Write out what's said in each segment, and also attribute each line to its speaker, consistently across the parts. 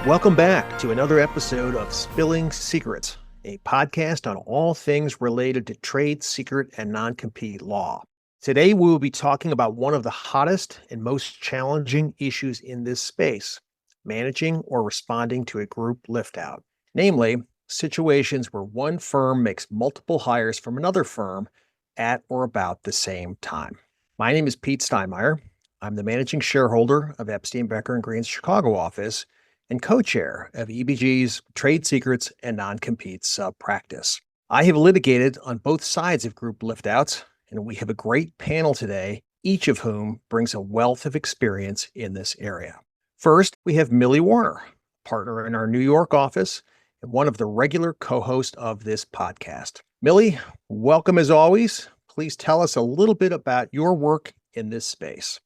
Speaker 1: Welcome back to another episode of Spilling Secrets, a podcast on all things related to trade secret and non-compete law. Today, we will be talking about one of the hottest and most challenging issues in this space, managing or responding to a group lift-out. Namely, situations where one firm makes multiple hires from another firm at or about the same time. My name is Pete Steinmeier. I'm the managing shareholder of Epstein, Becker, and Green's Chicago office and co-chair of EBG's Trade Secrets and Non-Compete sub-practice. I have litigated on both sides of group lift-outs, and we have a great panel today, each of whom brings a wealth of experience in this area. First, we have Millie Warner, partner in our New York office and one of the regular co-hosts of this podcast. Millie, welcome as always. Please tell us a little bit about your work in this space.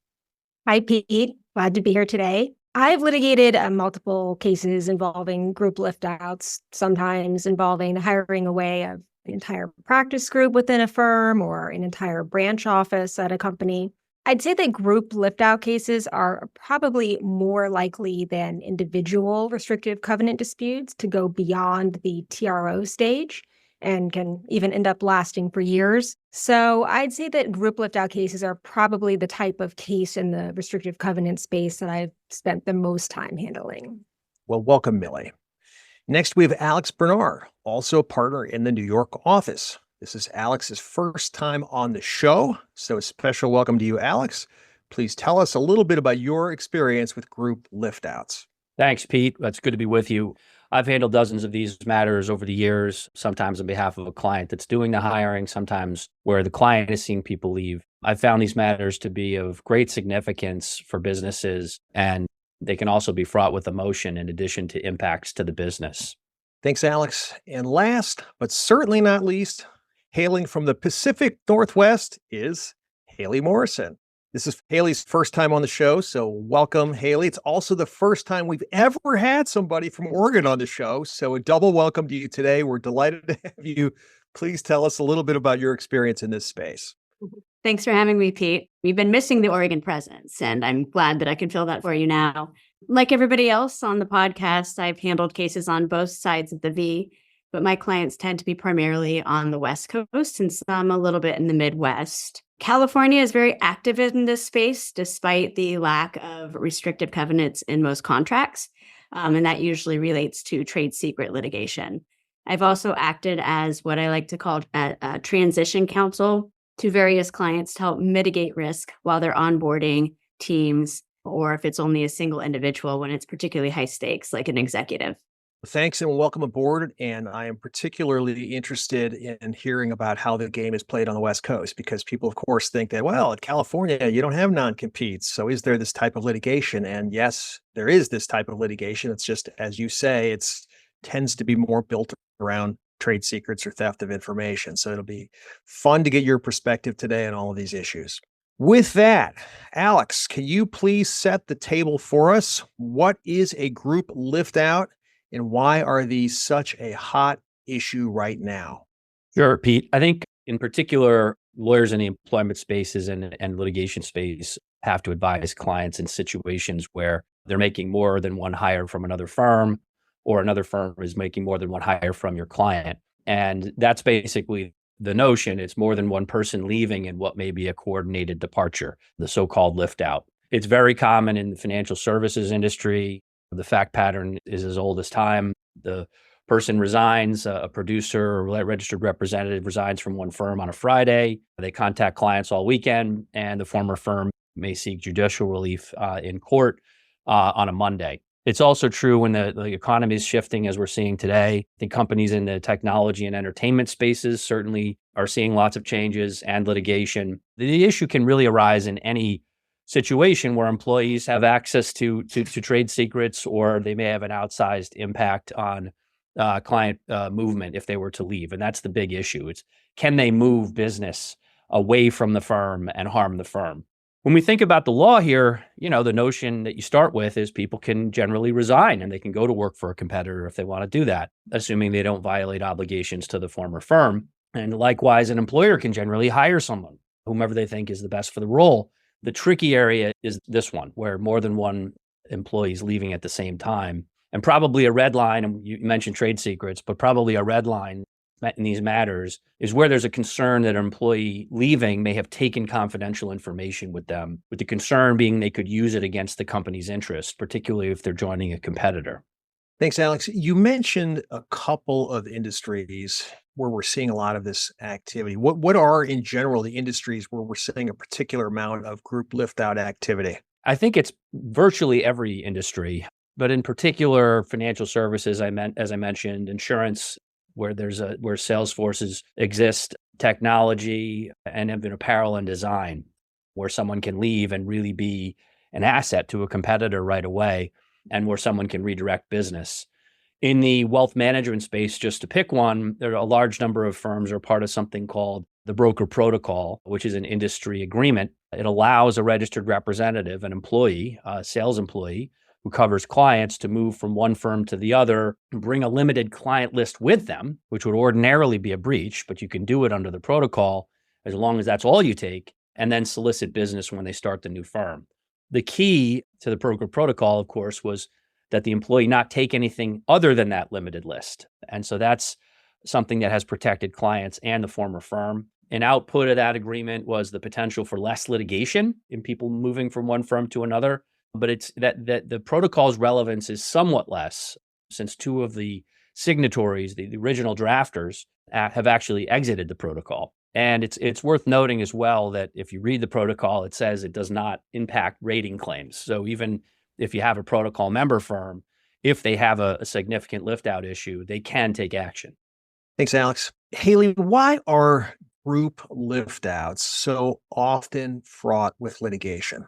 Speaker 2: Hi, Pete. Glad to be here today. I've litigated multiple cases involving group lift-outs, sometimes involving the hiring away of an entire practice group within a firm or an entire branch office at a company. I'd say that group lift-out cases are probably more likely than individual restrictive covenant disputes to go beyond the TRO stage and can even end up lasting for years. So I'd say that group lift-out cases are probably the type of case in the restrictive covenant space that I've spent the most time handling.
Speaker 1: Well, welcome, Millie. Next, we have Alex Bernard, also a partner in the New York office. This is Alex's first time on the show, so a special welcome to you, Alex. Please tell us a little bit about your experience with group lift-outs.
Speaker 3: Thanks, Pete. It's good to be with you. I've handled dozens of these matters over the years, sometimes on behalf of a client that's doing the hiring, sometimes where the client is seeing people leave. I've found these matters to be of great significance for businesses, and they can also be fraught with emotion in addition to impacts to the business.
Speaker 1: Thanks, Alex. And last, but certainly not least, hailing from the Pacific Northwest is Haley Morrison. This is Haley's first time on the show, so welcome, Haley. It's also the first time we've ever had somebody from Oregon on the show, so a double welcome to you today. We're delighted to have you. Please tell us a little bit about your experience in this space.
Speaker 4: Thanks for having me, Pete. We've been missing the Oregon presence, and I'm glad that I can fill that for you now. Like everybody else on the podcast, I've handled cases on both sides of the V, but my clients tend to be primarily on the West Coast and some a little bit in the Midwest. California is very active in this space, despite the lack of restrictive covenants in most contracts, and that usually relates to trade secret litigation. I've also acted as what I like to call a transition counsel to various clients to help mitigate risk while they're onboarding teams, or if it's only a single individual when it's particularly high stakes, like an executive.
Speaker 1: Thanks and welcome aboard. And I am particularly interested in hearing about how the game is played on the West Coast, because people, of course, think that, well, in California, you don't have non-competes. So is there this type of litigation? And yes, there is this type of litigation. It's just, as you say, it tends to be more built around trade secrets or theft of information. So it'll be fun to get your perspective today on all of these issues. With that, Alex, can you please set the table for us? What is a group lift out? And why are these such a hot issue right now?
Speaker 3: Sure, Pete. I think in particular, lawyers in the employment spaces and litigation space have to advise clients in situations where they're making more than one hire from another firm, or another firm is making more than one hire from your client. And that's basically the notion. It's more than one person leaving in what may be a coordinated departure, the so-called lift out. It's very common in the financial services industry. The fact pattern is as old as time. The person resigns, a producer or registered representative resigns from one firm on a Friday. They contact clients all weekend, and the former firm may seek judicial relief in court on a Monday. It's also true when the economy is shifting, as we're seeing today. I think companies in the technology and entertainment spaces certainly are seeing lots of changes and litigation. The issue can really arise in any situation where employees have access to trade secrets, or they may have an outsized impact on client movement if they were to leave. And that's the big issue. It's, can they move business away from the firm and harm the firm? When we think about the law here, the notion that you start with is people can generally resign and they can go to work for a competitor if they want to do that, assuming they don't violate obligations to the former firm. And likewise, an employer can generally hire someone, whomever they think is the best for the role. The tricky area is this one, where more than one employee is leaving at the same time. And probably a red line, and you mentioned trade secrets, but probably a red line in these matters is where there's a concern that an employee leaving may have taken confidential information with them, with the concern being they could use it against the company's interest, particularly if they're joining a competitor.
Speaker 1: Thanks, Alex. You mentioned a couple of industries where we're seeing a lot of this activity. What are, in general, the industries where we're seeing a particular amount of group lift-out activity?
Speaker 3: I think it's virtually every industry, but in particular, financial services, as I mentioned, insurance, where sales forces exist, technology, and even apparel and design, where someone can leave and really be an asset to a competitor right away, and where someone can redirect business. In the wealth management space, just to pick one, there are a large number of firms are part of something called the broker protocol, which is an industry agreement. It allows a registered representative, an employee, a sales employee, who covers clients to move from one firm to the other, bring a limited client list with them, which would ordinarily be a breach, but you can do it under the protocol as long as that's all you take, and then solicit business when they start the new firm. The key to the broker protocol, of course, was that the employee not take anything other than that limited list. And so that's something that has protected clients and the former firm. An output of that agreement was the potential for less litigation in people moving from one firm to another. But it's that the protocol's relevance is somewhat less since two of the signatories, the original drafters, have actually exited the protocol. And it's worth noting as well that if you read the protocol, it says it does not impact rating claims. So even if you have a protocol member firm, if they have a significant lift-out issue, they can take action.
Speaker 1: Thanks, Alex. Haley, why are group lift-outs so often fraught with litigation?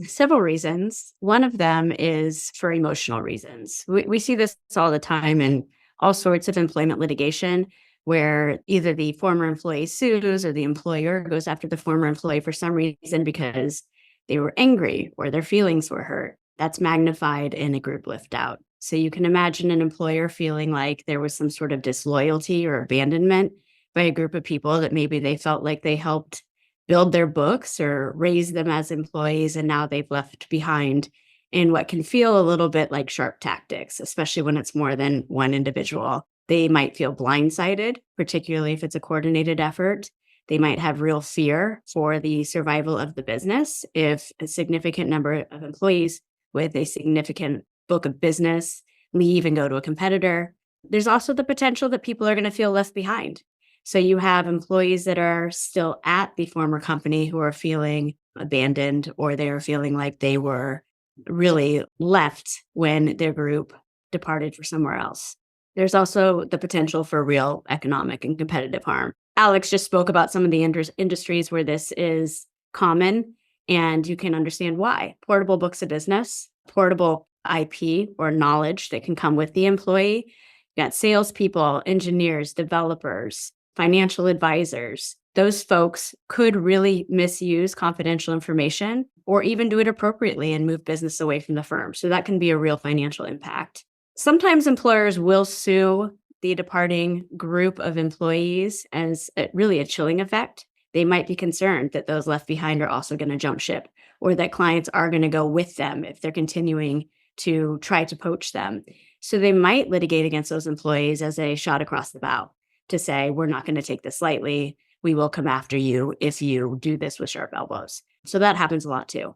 Speaker 4: Several reasons. One of them is for emotional reasons. We see this all the time in all sorts of employment litigation, where either the former employee sues or the employer goes after the former employee for some reason because they were angry or their feelings were hurt. That's magnified in a group lift out. So you can imagine an employer feeling like there was some sort of disloyalty or abandonment by a group of people that maybe they felt like they helped build their books or raise them as employees, and now they've left behind in what can feel a little bit like sharp tactics, especially when it's more than one individual. They might feel blindsided, particularly if it's a coordinated effort. They might have real fear for the survival of the business if a significant number of employees with a significant book of business leave and go to a competitor. There's also the potential that people are going to feel left behind. So you have employees that are still at the former company who are feeling abandoned, or they are feeling like they were really left when their group departed for somewhere else. There's also the potential for real economic and competitive harm. Alex just spoke about some of the industries where this is common, and you can understand why. Portable books of business, portable IP or knowledge that can come with the employee. You got salespeople, engineers, developers, financial advisors. Those folks could really misuse confidential information or even do it appropriately and move business away from the firm. So that can be a real financial impact. Sometimes employers will sue the departing group of employees as really a chilling effect. They might be concerned that those left behind are also going to jump ship, or that clients are going to go with them if they're continuing to try to poach them. So they might litigate against those employees as a shot across the bow to say, we're not going to take this lightly. We will come after you if you do this with sharp elbows. So that happens a lot too.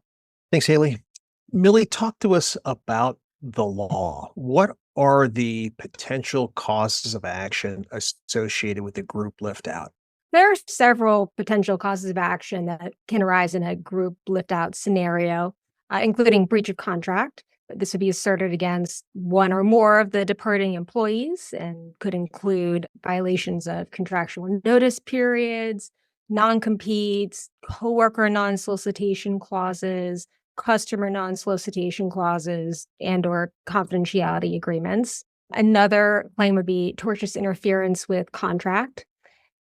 Speaker 1: Thanks, Haley. Millie, talk to us about the law. What are the potential causes of action associated with the group lift out?
Speaker 2: There are several potential causes of action that can arise in a group lift out scenario, including breach of contract. This would be asserted against one or more of the departing employees and could include violations of contractual notice periods, non-competes, coworker non-solicitation clauses, customer non-solicitation clauses, and or confidentiality agreements. Another claim would be tortious interference with contract.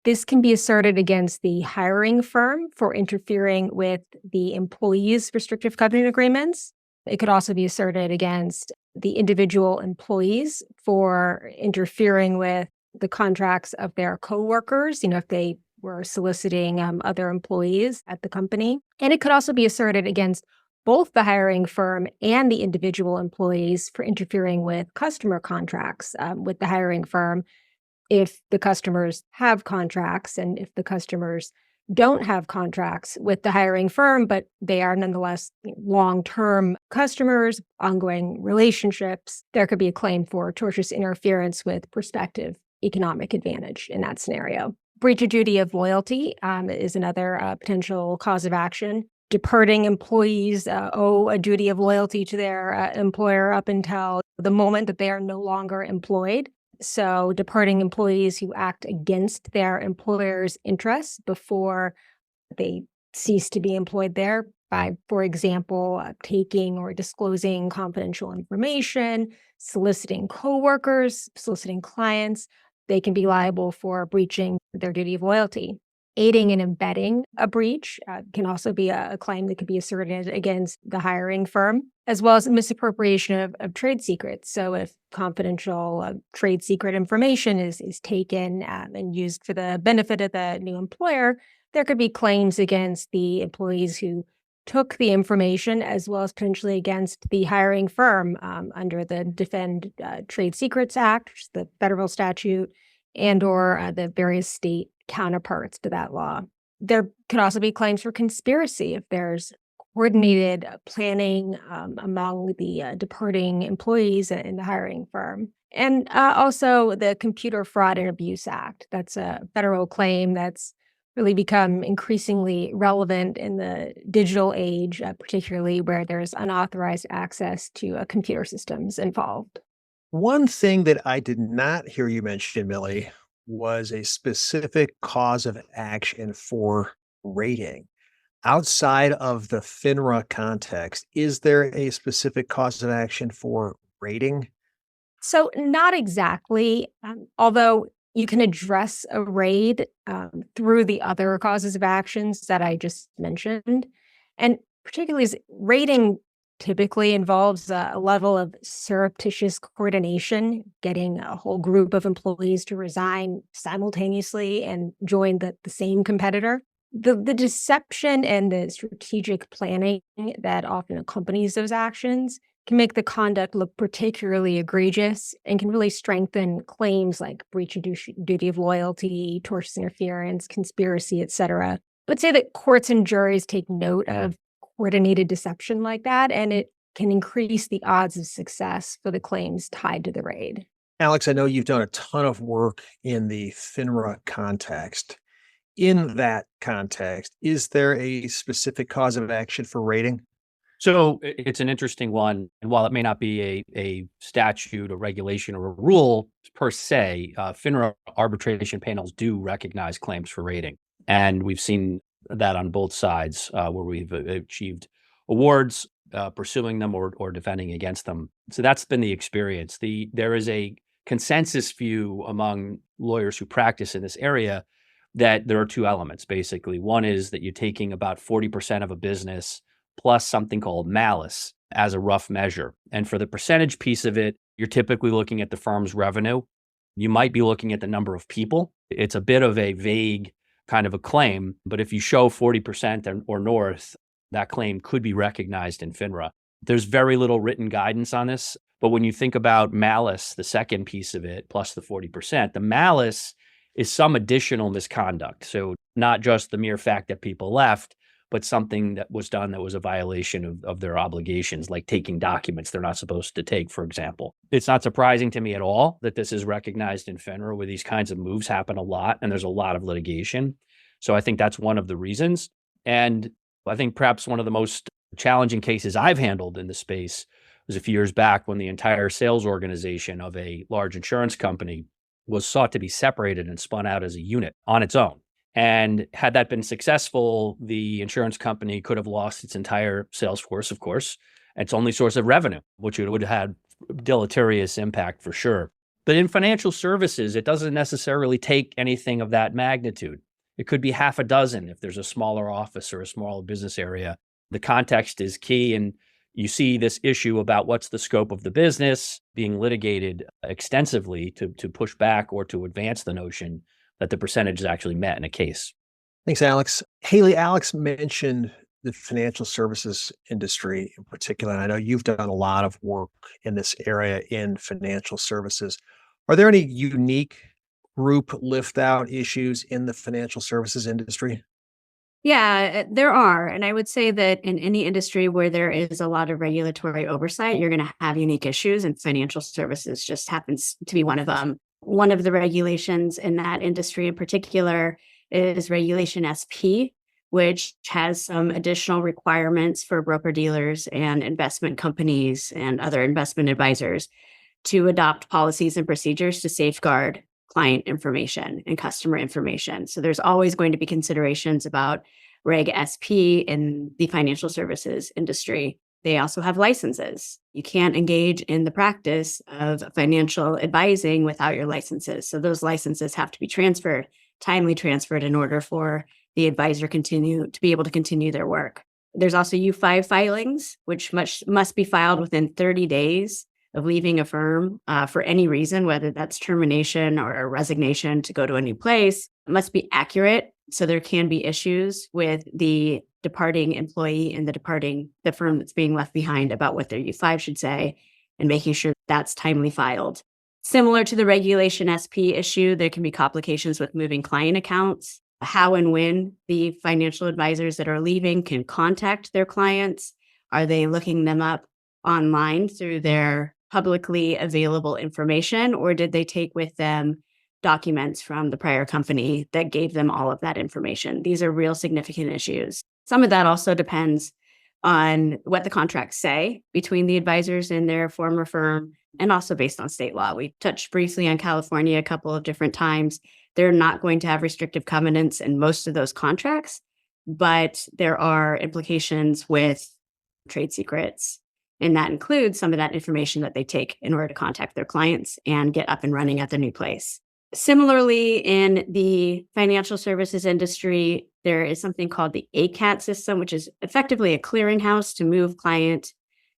Speaker 2: This can be asserted against the hiring firm for interfering with the employee's restrictive covenant agreements. It could also be asserted against the individual employees for interfering with the contracts of their coworkers, if they were soliciting other employees at the company. And it could also be asserted against both the hiring firm and the individual employees for interfering with customer contracts with the hiring firm if the customers have contracts and if the customers don't have contracts with the hiring firm, but they are nonetheless long-term customers, ongoing relationships, there could be a claim for tortious interference with prospective economic advantage in that scenario. Breach of duty of loyalty is another potential cause of action. Departing employees owe a duty of loyalty to their employer up until the moment that they are no longer employed. So departing employees who act against their employer's interests before they cease to be employed there by, for example, taking or disclosing confidential information, soliciting coworkers, soliciting clients, they can be liable for breaching their duty of loyalty. Aiding and abetting a breach can also be a claim that could be asserted against the hiring firm, as well as misappropriation of trade secrets. So if confidential trade secret information is taken and used for the benefit of the new employer, there could be claims against the employees who took the information, as well as potentially against the hiring firm under the Defend Trade Secrets Act, which is the federal statute, and or the various state counterparts to that law. There could also be claims for conspiracy if there's coordinated planning among the departing employees in the hiring firm. And also the Computer Fraud and Abuse Act. That's a federal claim that's really become increasingly relevant in the digital age, particularly where there's unauthorized access to computer systems involved.
Speaker 1: One thing that I did not hear you mention, Millie, was a specific cause of action for rating. Outside of the FINRA context, is there a specific cause of action for rating?
Speaker 2: So not exactly, although you can address a raid through the other causes of actions that I just mentioned. And particularly as raiding typically involves a level of surreptitious coordination, getting a whole group of employees to resign simultaneously and join the same competitor. The deception and the strategic planning that often accompanies those actions can make the conduct look particularly egregious and can really strengthen claims like breach of duty of loyalty, tortious interference, conspiracy, etc. I would say that courts and juries take note of coordinated deception like that, and it can increase the odds of success for the claims tied to the raid.
Speaker 1: Alex, I know you've done a ton of work in the FINRA context. In that context, is there a specific cause of action for rating?
Speaker 3: So it's an interesting one. And while it may not be a statute, a regulation, or a rule per se, FINRA arbitration panels do recognize claims for rating. And we've seen that on both sides where we've achieved awards, pursuing them or defending against them. So that's been the experience. There is a consensus view among lawyers who practice in this area that there are two elements, basically. One is that you're taking about 40% of a business plus something called malice as a rough measure. And for the percentage piece of it, you're typically looking at the firm's revenue. You might be looking at the number of people. It's a bit of a vague kind of a claim, but if you show 40% or north, that claim could be recognized in FINRA. There's very little written guidance on this, but when you think about malice, the second piece of it, plus the 40%, the malice is some additional misconduct. So not just the mere fact that people left, but something that was done that was a violation of their obligations, like taking documents they're not supposed to take, for example. It's not surprising to me at all that this is recognized in FINRA, where these kinds of moves happen a lot, and there's a lot of litigation. So I think that's one of the reasons. And I think perhaps one of the most challenging cases I've handled in the space was a few years back when the entire sales organization of a large insurance company was sought to be separated and spun out as a unit on its own. And had that been successful, the insurance company could have lost its entire sales force, of course, its only source of revenue, which would have had deleterious impact for sure. But in financial services, it doesn't necessarily take anything of that magnitude. It could be half a dozen if there's a smaller office or a smaller business area. The context is key, and you see this issue about what's the scope of the business being litigated extensively to push back or to advance the notion that the percentage is actually met in a case.
Speaker 1: Thanks, Alex. Haley, Alex mentioned the financial services industry in particular, and I know you've done a lot of work in this area in financial services. Are there any unique group lift out issues in the financial services industry?
Speaker 4: Yeah, there are. And I would say that in any industry where there is a lot of regulatory oversight, you're going to have unique issues, and financial services just happens to be one of them. One of the regulations in that industry in particular is Regulation SP, which has some additional requirements for broker dealers and investment companies and other investment advisors to adopt policies and procedures to safeguard client information and customer information. So there's always going to be considerations about Reg SP in the financial services industry. They also have licenses. You can't engage in the practice of financial advising without your licenses. So those licenses have to be transferred, timely transferred, in order for the advisor to be able to continue their work. There's also U5 filings, which must be filed within 30 days of leaving a firm for any reason, whether that's termination or a resignation to go to a new place. It must be accurate. So there can be issues with the departing employee and the firm that's being left behind about what their U5 should say, and making sure that's timely filed. Similar to the Regulation SP issue, there can be complications with moving client accounts, how and when the financial advisors that are leaving can contact their clients. Are they looking them up online through their publicly available information, or did they take with them documents from the prior company that gave them all of that information? These are real significant issues. Some of that also depends on what the contracts say between the advisors and their former firm, and also based on state law. We touched briefly on California a couple of different times. They're not going to have restrictive covenants in most of those contracts, but there are implications with trade secrets. And that includes some of that information that they take in order to contact their clients and get up and running at the new place. Similarly, in the financial services industry, there is something called the ACAT system, which is effectively a clearinghouse to move client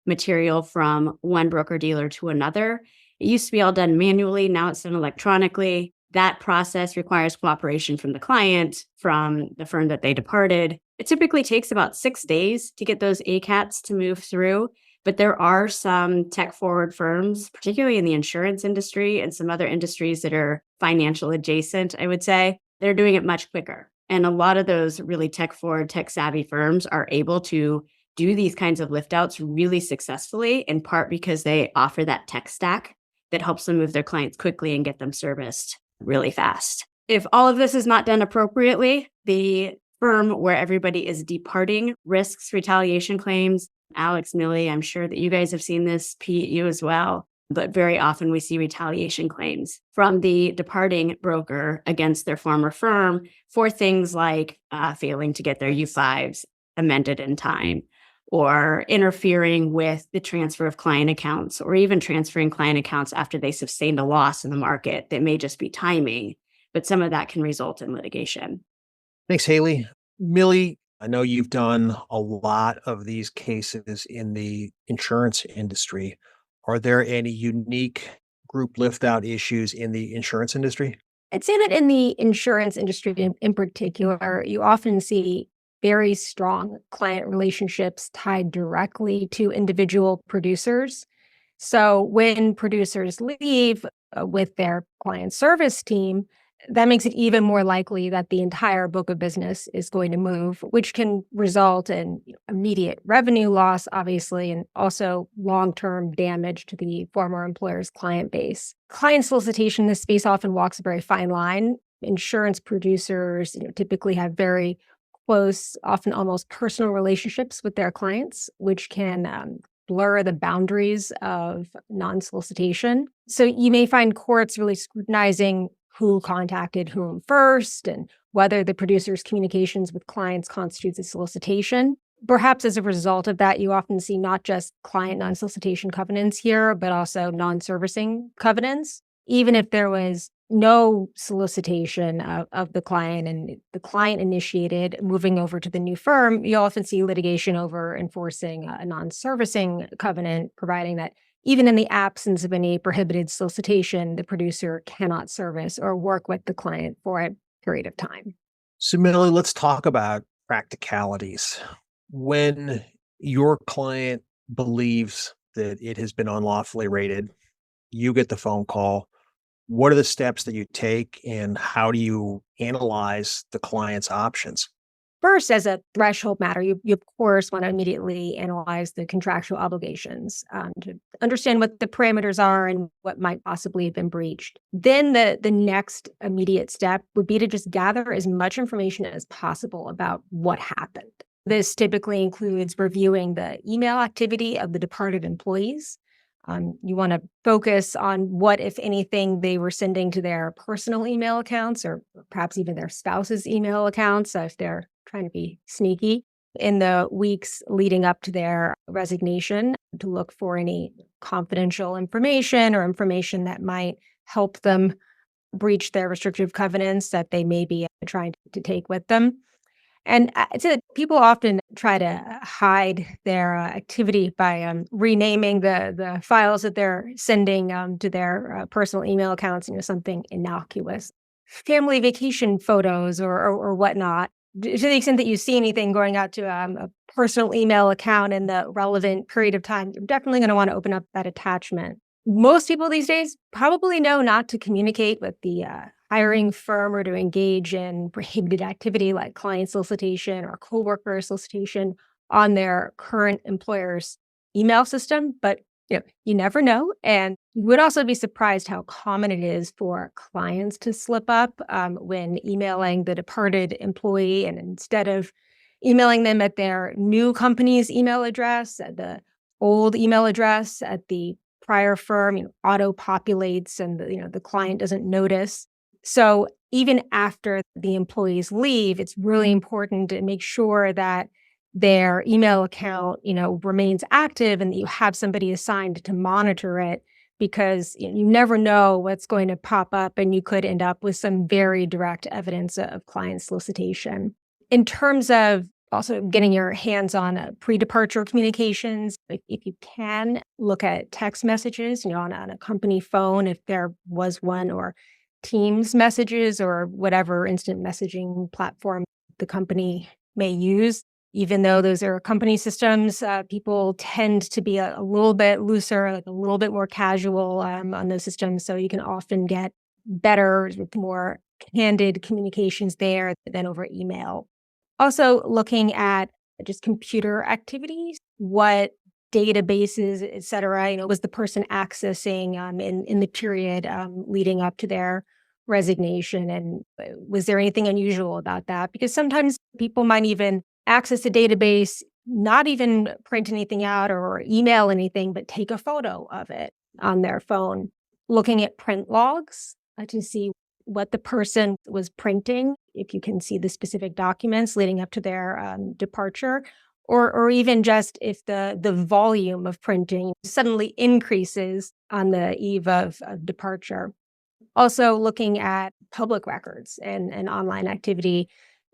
Speaker 4: material from one broker dealer to another. It used to be all done manually. Now it's done electronically. That process requires cooperation from the client, from the firm that they departed. It typically takes about 6 days to get those ACATs to move through. But there are some tech-forward firms, particularly in the insurance industry and some other industries that are financial adjacent, I would say. They're doing it much quicker. And a lot of those really tech-forward, tech-savvy firms are able to do these kinds of lift-outs really successfully, in part because they offer that tech stack that helps them move their clients quickly and get them serviced really fast. If all of this is not done appropriately, the firm where everybody is departing risks retaliation claims. Alex, Millie, I'm sure that you guys have seen this, Pete, you as well. But very often we see retaliation claims from the departing broker against their former firm for things like failing to get their U5s amended in time, or interfering with the transfer of client accounts, or even transferring client accounts after they sustained a loss in the market that may just be timing. But some of that can result in litigation.
Speaker 1: Thanks, Haley. Millie, I know you've done a lot of these cases in the insurance industry. Are there any unique group lift out issues in the insurance industry?
Speaker 2: I'd say that in the insurance industry in particular, you often see very strong client relationships tied directly to individual producers. So when producers leave with their client service team, that makes it even more likely that the entire book of business is going to move, which can result in immediate revenue loss, obviously, and also long-term damage to the former employer's client base. Client solicitation in this space often walks a very fine line. Insurance producers, typically have very close, often almost personal relationships with their clients, which can blur the boundaries of non-solicitation. So you may find courts really scrutinizing who contacted whom first and whether the producer's communications with clients constitutes a solicitation. Perhaps as a result of that, you often see not just client non-solicitation covenants here, but also non-servicing covenants. Even if there was no solicitation of the client and the client initiated moving over to the new firm, you often see litigation over enforcing a non-servicing covenant, providing that even in the absence of any prohibited solicitation, the producer cannot service or work with the client for a period of time.
Speaker 1: So, Millie, let's talk about practicalities. When your client believes that it has been unlawfully raided, you get the phone call. What are the steps that you take and how do you analyze the client's options?
Speaker 2: First, as a threshold matter, you of course want to immediately analyze the contractual obligations to understand what the parameters are and what might possibly have been breached. Then the next immediate step would be to just gather as much information as possible about what happened. This typically includes reviewing the email activity of the departed employees. You want to focus on what, if anything, they were sending to their personal email accounts or perhaps even their spouse's email accounts if they're trying to be sneaky in the weeks leading up to their resignation, to look for any confidential information or information that might help them breach their restrictive covenants that they may be trying to take with them. And so people often try to hide their activity by renaming the files that they're sending to their personal email accounts, something innocuous, family vacation photos or whatnot. To the extent that you see anything going out to a personal email account in the relevant period of time, you're definitely going to want to open up that attachment. Most people these days probably know not to communicate with the hiring firm or to engage in prohibited activity like client solicitation or coworker solicitation on their current employer's email system. But you never know. And you would also be surprised how common it is for clients to slip up when emailing the departed employee. And instead of emailing them at their new company's email address, at the old email address at the prior firm, auto-populates and the client doesn't notice. So even after the employees leave, it's really important to make sure that their email account, remains active and that you have somebody assigned to monitor it, because you never know what's going to pop up and you could end up with some very direct evidence of client solicitation. In terms of also getting your hands on pre-departure communications, if you can, look at text messages, on a company phone, if there was one, or Teams messages or whatever instant messaging platform the company may use. Even though those are company systems, people tend to be a little bit looser, like a little bit more casual on those systems. So you can often get better, more candid communications there than over email. Also looking at just computer activities, what databases, et cetera, was the person accessing in the period leading up to their resignation? And was there anything unusual about that? Because sometimes people might even access a database, not even print anything out or email anything, but take a photo of it on their phone. Looking at print logs to see what the person was printing, if you can see the specific documents leading up to their departure, or even just if the volume of printing suddenly increases on the eve of departure. Also looking at public records and online activity,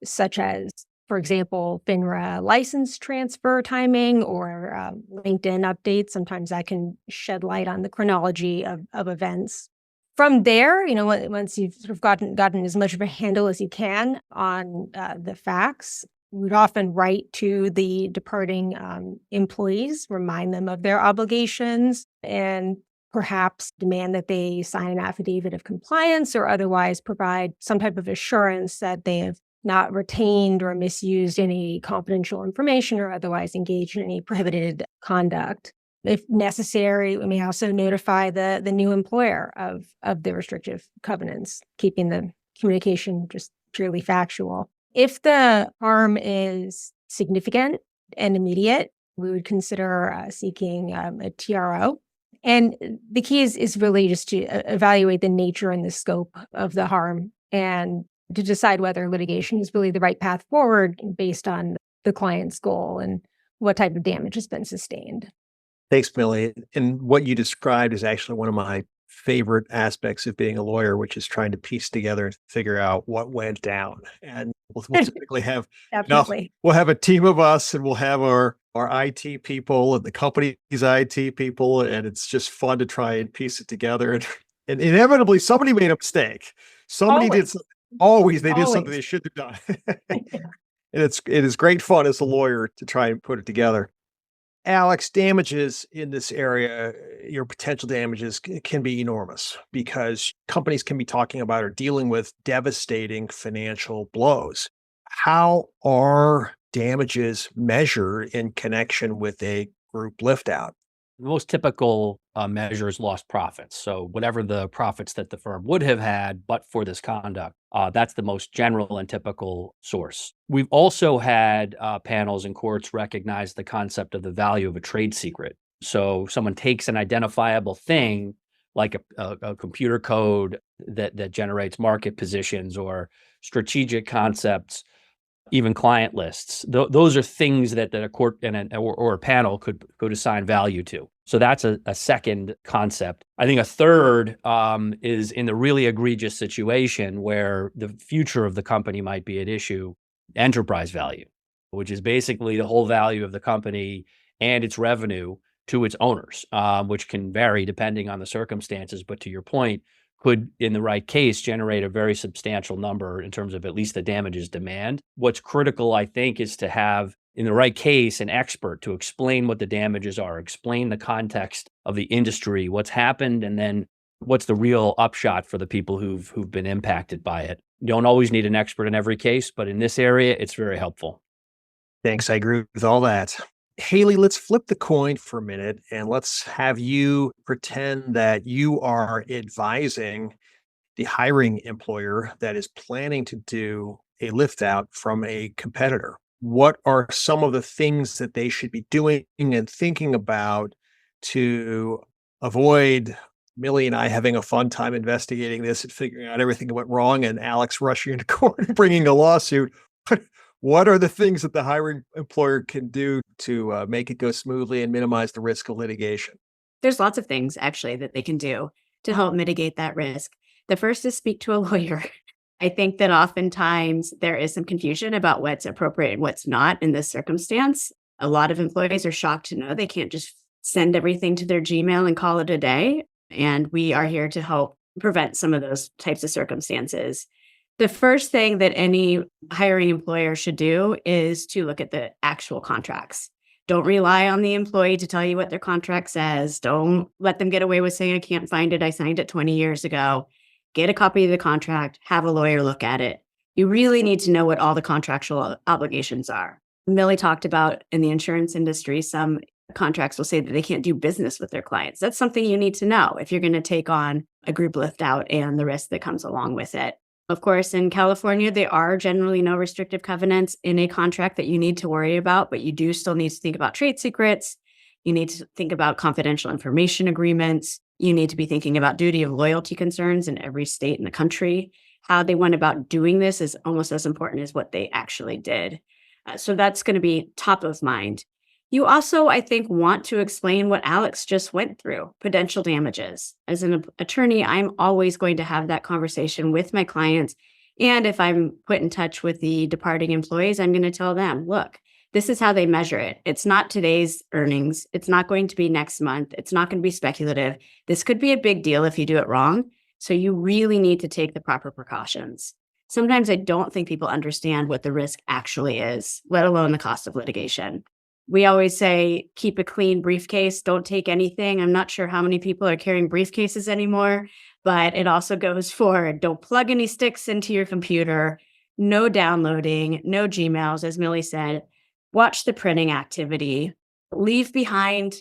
Speaker 2: such as, for example, FINRA license transfer timing or LinkedIn updates. Sometimes that can shed light on the chronology of events. From there, once you've sort of gotten as much of a handle as you can on the facts, we'd often write to the departing employees, remind them of their obligations, and perhaps demand that they sign an affidavit of compliance or otherwise provide some type of assurance that they have not retained or misused any confidential information or otherwise engaged in any prohibited conduct. If necessary, we may also notify the new employer of the restrictive covenants, keeping the communication just purely factual. If the harm is significant and immediate, we would consider seeking a TRO. And the key is really just to evaluate the nature and the scope of the harm and to decide whether litigation is really the right path forward based on the client's goal and what type of damage has been sustained.
Speaker 1: Thanks, Millie. And what you described is actually one of my favorite aspects of being a lawyer, which is trying to piece together and figure out what went down. And we'll typically have
Speaker 2: Definitely.
Speaker 1: we'll have a team of us, and we'll have our IT people and the company's IT people, and it's just fun to try and piece it together. And inevitably, somebody made a mistake. Somebody did something. Always, they did something they shouldn't have done. And it is great fun as a lawyer to try and put it together. Alex, damages in this area, your potential damages can be enormous because companies can be talking about or dealing with devastating financial blows. How are damages measured in connection with a group lift out?
Speaker 3: The most typical measure is lost profits. So whatever the profits that the firm would have had, but for this conduct, that's the most general and typical source. We've also had panels and courts recognize the concept of the value of a trade secret. So someone takes an identifiable thing like a computer code that generates market positions or strategic concepts, even client lists. Those are things that a court or a panel could assign value to. So that's a second concept. I think a third is in the really egregious situation where the future of the company might be at issue, enterprise value, which is basically the whole value of the company and its revenue to its owners, which can vary depending on the circumstances. But to your point, could, in the right case, generate a very substantial number in terms of at least the damages demand. What's critical, I think, is to have, in the right case, an expert to explain what the damages are, explain the context of the industry, what's happened, and then what's the real upshot for the people who've been impacted by it. You don't always need an expert in every case, but in this area, it's very helpful.
Speaker 1: Thanks. I agree with all that. Haley, let's flip the coin for a minute and let's have you pretend that you are advising the hiring employer that is planning to do a lift out from a competitor. What are some of the things that they should be doing and thinking about to avoid Millie and I having a fun time investigating this and figuring out everything that went wrong and Alex rushing into court and bringing a lawsuit? What are the things that the hiring employer can do to make it go smoothly and minimize the risk of litigation?
Speaker 4: There's lots of things actually that they can do to help mitigate that risk. The first is speak to a lawyer. I think that oftentimes there is some confusion about what's appropriate and what's not in this circumstance. A lot of employees are shocked to know they can't just send everything to their Gmail and call it a day. And we are here to help prevent some of those types of circumstances. The first thing that any hiring employer should do is to look at the actual contracts. Don't rely on the employee to tell you what their contract says. Don't let them get away with saying, I can't find it. I signed it 20 years ago. Get a copy of the contract, have a lawyer look at it. You really need to know what all the contractual obligations are. Millie talked about in the insurance industry, some contracts will say that they can't do business with their clients. That's something you need to know if you're going to take on a group lift out and the risk that comes along with it. Of course, in California, there are generally no restrictive covenants in a contract that you need to worry about, but you do still need to think about trade secrets. You need to think about confidential information agreements. You need to be thinking about duty of loyalty concerns in every state in the country. How they went about doing this is almost as important as what they actually did. So that's going to be top of mind. You also, I think, want to explain what Alex just went through, potential damages. As an attorney, I'm always going to have that conversation with my clients. And if I'm put in touch with the departing employees, I'm going to tell them, look, this is how they measure it. It's not today's earnings. It's not going to be next month. It's not going to be speculative. This could be a big deal if you do it wrong. So you really need to take the proper precautions. Sometimes I don't think people understand what the risk actually is, let alone the cost of litigation. We always say, keep a clean briefcase, don't take anything. I'm not sure how many people are carrying briefcases anymore, but it also goes for don't plug any sticks into your computer, no downloading, no Gmails, as Millie said, watch the printing activity, leave behind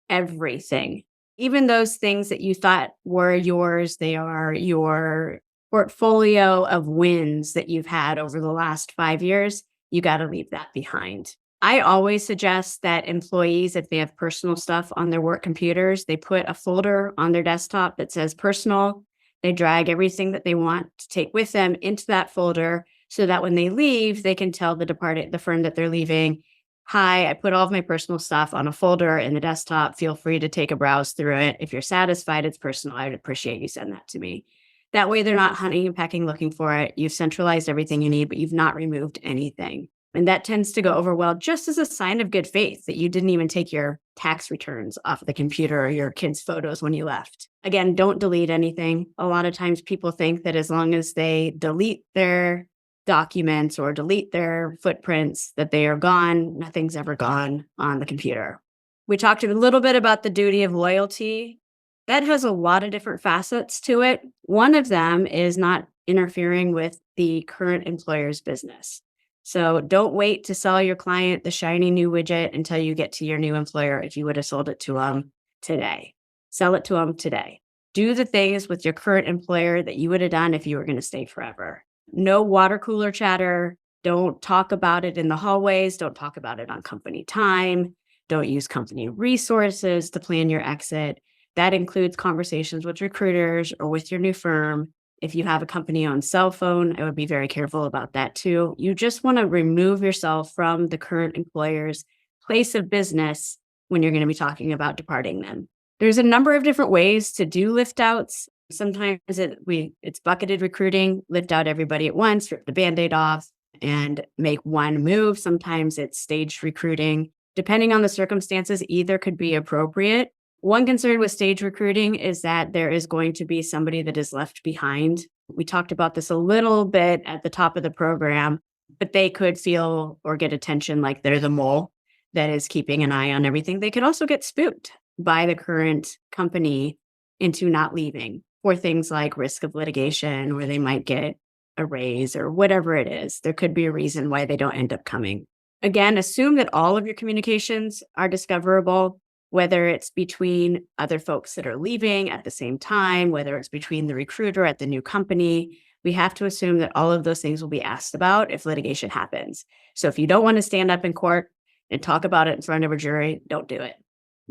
Speaker 4: everything. Even those things that you thought were yours, they are your portfolio of wins that you've had over the last 5 years, you got to leave that behind. I always suggest that employees, if they have personal stuff on their work computers, they put a folder on their desktop that says personal. They drag everything that they want to take with them into that folder so that when they leave, they can tell the firm that they're leaving, hi, I put all of my personal stuff on a folder in the desktop. Feel free to take a browse through it. If you're satisfied it's personal, I'd appreciate you send that to me. That way they're not hunting and pecking looking for it. You've centralized everything you need, but you've not removed anything. And that tends to go over well, just as a sign of good faith that you didn't even take your tax returns off the computer or your kids' photos when you left. Again, don't delete anything. A lot of times people think that as long as they delete their documents or delete their footprints, that they are gone. Nothing's ever gone on the computer. We talked a little bit about the duty of loyalty. That has a lot of different facets to it. One of them is not interfering with the current employer's business. So don't wait to sell your client the shiny new widget until you get to your new employer if you would have sold it to them today. Sell it to them today. Do the things with your current employer that you would have done if you were going to stay forever. No water cooler chatter. Don't talk about it in the hallways. Don't talk about it on company time. Don't use company resources to plan your exit. That includes conversations with recruiters or with your new firm. If you have a company-owned cell phone, I would be very careful about that too. You just want to remove yourself from the current employer's place of business when you're going to be talking about departing them. There's a number of different ways to do lift outs. Sometimes it's bucketed recruiting, lift out everybody at once, rip the Band-Aid off, and make one move. Sometimes it's staged recruiting. Depending on the circumstances, either could be appropriate. One concern with stage recruiting is that there is going to be somebody that is left behind. We talked about this a little bit at the top of the program, but they could feel or get attention like they're the mole that is keeping an eye on everything. They could also get spooked by the current company into not leaving for things like risk of litigation, where they might get a raise or whatever it is. There could be a reason why they don't end up coming. Again, assume that all of your communications are discoverable, whether it's between other folks that are leaving at the same time, whether it's between the recruiter at the new company. We have to assume that all of those things will be asked about if litigation happens. So if you don't want to stand up in court and talk about it in front of a jury, don't do it.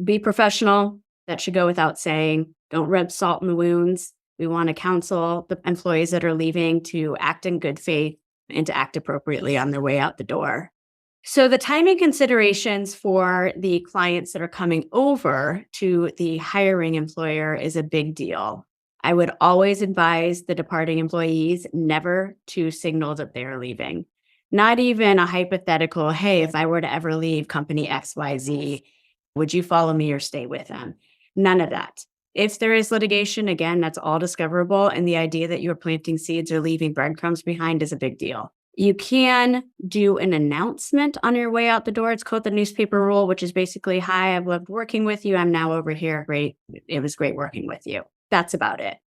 Speaker 4: Be professional. That should go without saying. Don't rub salt in the wounds. We want to counsel the employees that are leaving to act in good faith and to act appropriately on their way out the door. So the timing considerations for the clients that are coming over to the hiring employer is a big deal. I would always advise the departing employees never to signal that they're leaving. Not even a hypothetical, hey, if I were to ever leave company XYZ, would you follow me or stay with them? None of that. If there is litigation, again, that's all discoverable. And the idea that you're planting seeds or leaving breadcrumbs behind is a big deal. You can do an announcement on your way out the door. It's called the newspaper rule, which is basically, hi, I've loved working with you. I'm now over here. Great. It was great working with you. That's about it.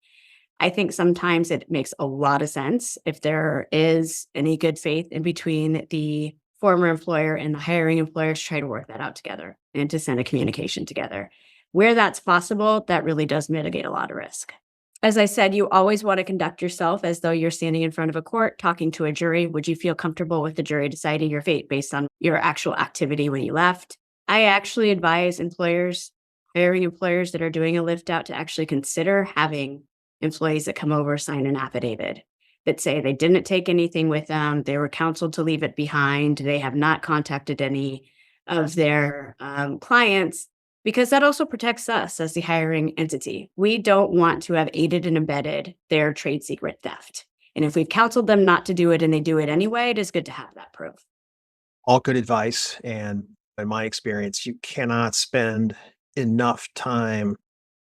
Speaker 4: I think sometimes it makes a lot of sense if there is any good faith in between the former employer and the hiring employer to try to work that out together and to send a communication together. Where that's possible, that really does mitigate a lot of risk. As I said, you always want to conduct yourself as though you're standing in front of a court talking to a jury. Would you feel comfortable with the jury deciding your fate based on your actual activity when you left? I actually advise employers, hiring employers that are doing a lift out to actually consider having employees that come over sign an affidavit that say they didn't take anything with them, they were counseled to leave it behind, they have not contacted any of their clients, because that also protects us as the hiring entity. We don't want to have aided and abetted their trade secret theft. And if we've counseled them not to do it and they do it anyway, it is good to have that proof.
Speaker 1: All good advice. And in my experience, you cannot spend enough time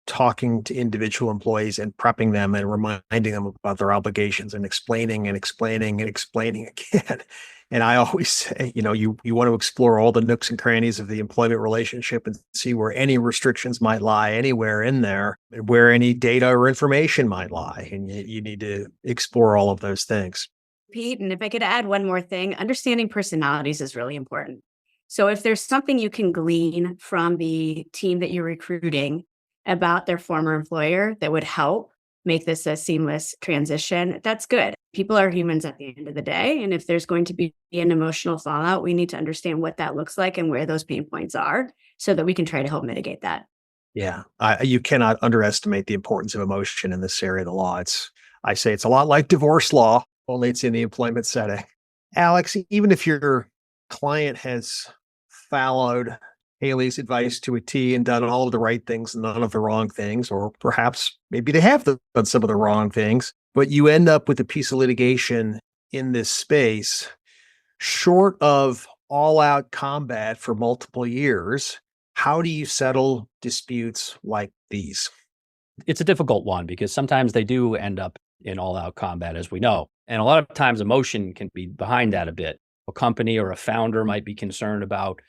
Speaker 1: talking to individual employees and prepping them and reminding them about their obligations and explaining again. And I always say, you want to explore all the nooks and crannies of the employment relationship and see where any restrictions might lie anywhere in there, where any data or information might lie. And you need to explore all of those things.
Speaker 4: Pete, and if I could add one more thing, understanding personalities is really important. So if there's something you can glean from the team that you're recruiting about their former employer that would help make this a seamless transition, that's good. People are humans at the end of the day. And if there's going to be an emotional fallout, we need to understand what that looks like and where those pain points are so that we can try to help mitigate that.
Speaker 1: Yeah. You cannot underestimate the importance of emotion in this area of the law. I say it's a lot like divorce law, only it's in the employment setting. Alex, even if your client has followed Haley's advice to a T and done all of the right things and none of the wrong things, or perhaps maybe they have done some of the wrong things, but you end up with a piece of litigation in this space, short of all-out combat for multiple years. How do you settle disputes like these?
Speaker 3: It's a difficult one because sometimes they do end up in all-out combat, as we know. And a lot of times emotion can be behind that a bit. A company or a founder might be concerned about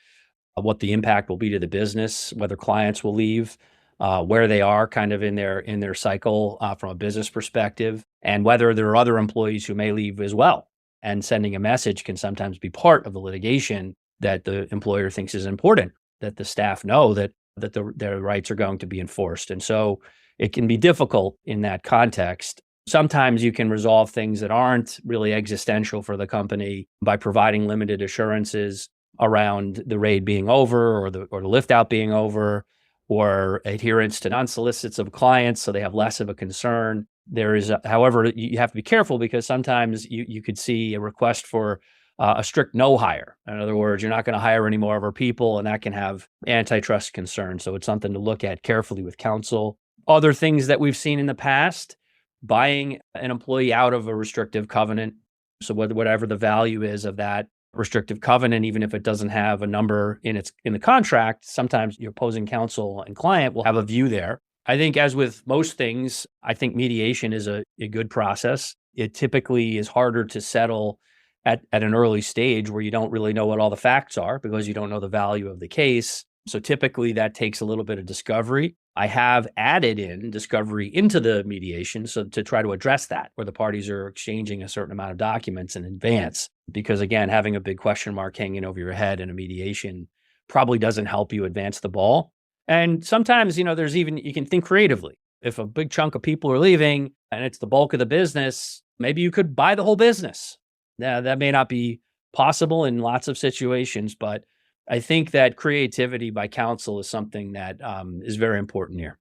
Speaker 3: what the impact will be to the business, whether clients will leave, where they are kind of in their cycle from a business perspective, and whether there are other employees who may leave as well. And sending a message can sometimes be part of the litigation that the employer thinks is important, that the staff know that their rights are going to be enforced. And so it can be difficult in that context. Sometimes you can resolve things that aren't really existential for the company by providing limited assurances around the raid being over or the lift out being over, or adherence to non-solicits of clients so they have less of a concern. However, you have to be careful because sometimes you could see a request for a strict no hire. In other words, you're not going to hire any more of our people, and that can have antitrust concerns. So it's something to look at carefully with counsel. Other things that we've seen in the past, buying an employee out of a restrictive covenant. So whatever the value is of that restrictive covenant, even if it doesn't have a number in the contract, sometimes your opposing counsel and client will have a view there. I think as with most things, I think mediation is a good process. It typically is harder to settle at an early stage where you don't really know what all the facts are because you don't know the value of the case. So typically that takes a little bit of discovery. I have added in discovery into the mediation so to try to address that, where the parties are exchanging a certain amount of documents in advance. Because again, having a big question mark hanging over your head in a mediation probably doesn't help you advance the ball. And sometimes, you can think creatively. If a big chunk of people are leaving and it's the bulk of the business, maybe you could buy the whole business. Now, that may not be possible in lots of situations, but I think that creativity by counsel is something that is very important here.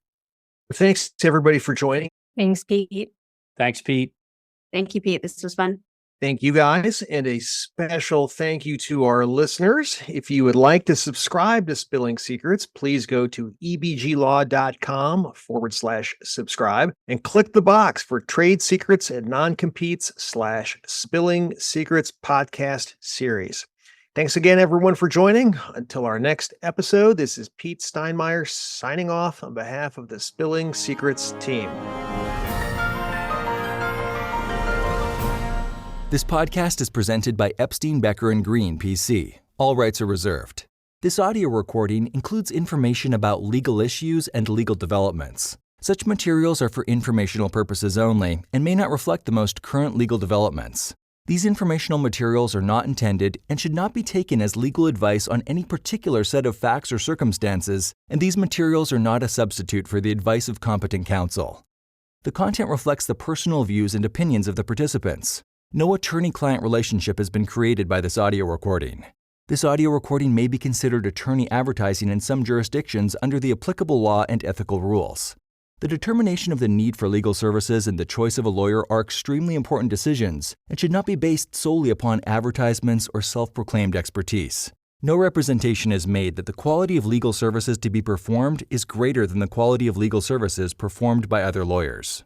Speaker 1: Thanks to everybody for joining.
Speaker 2: Thanks, Pete.
Speaker 3: Thanks, Pete.
Speaker 4: Thank you, Pete. This was fun.
Speaker 1: Thank you guys. And a special thank you to our listeners. If you would like to subscribe to Spilling Secrets, please go to ebglaw.com/subscribe and click the box for Trade Secrets and Non-Competes/Spilling Secrets podcast series. Thanks again, everyone, for joining. Until our next episode, this is Pete Steinmeier signing off on behalf of the Spilling Secrets team.
Speaker 5: This podcast is presented by Epstein, Becker, and Green, PC. All rights are reserved. This audio recording includes information about legal issues and legal developments. Such materials are for informational purposes only and may not reflect the most current legal developments. These informational materials are not intended and should not be taken as legal advice on any particular set of facts or circumstances, and these materials are not a substitute for the advice of competent counsel. The content reflects the personal views and opinions of the participants. No attorney-client relationship has been created by this audio recording. This audio recording may be considered attorney advertising in some jurisdictions under the applicable law and ethical rules. The determination of the need for legal services and the choice of a lawyer are extremely important decisions and should not be based solely upon advertisements or self-proclaimed expertise. No representation is made that the quality of legal services to be performed is greater than the quality of legal services performed by other lawyers.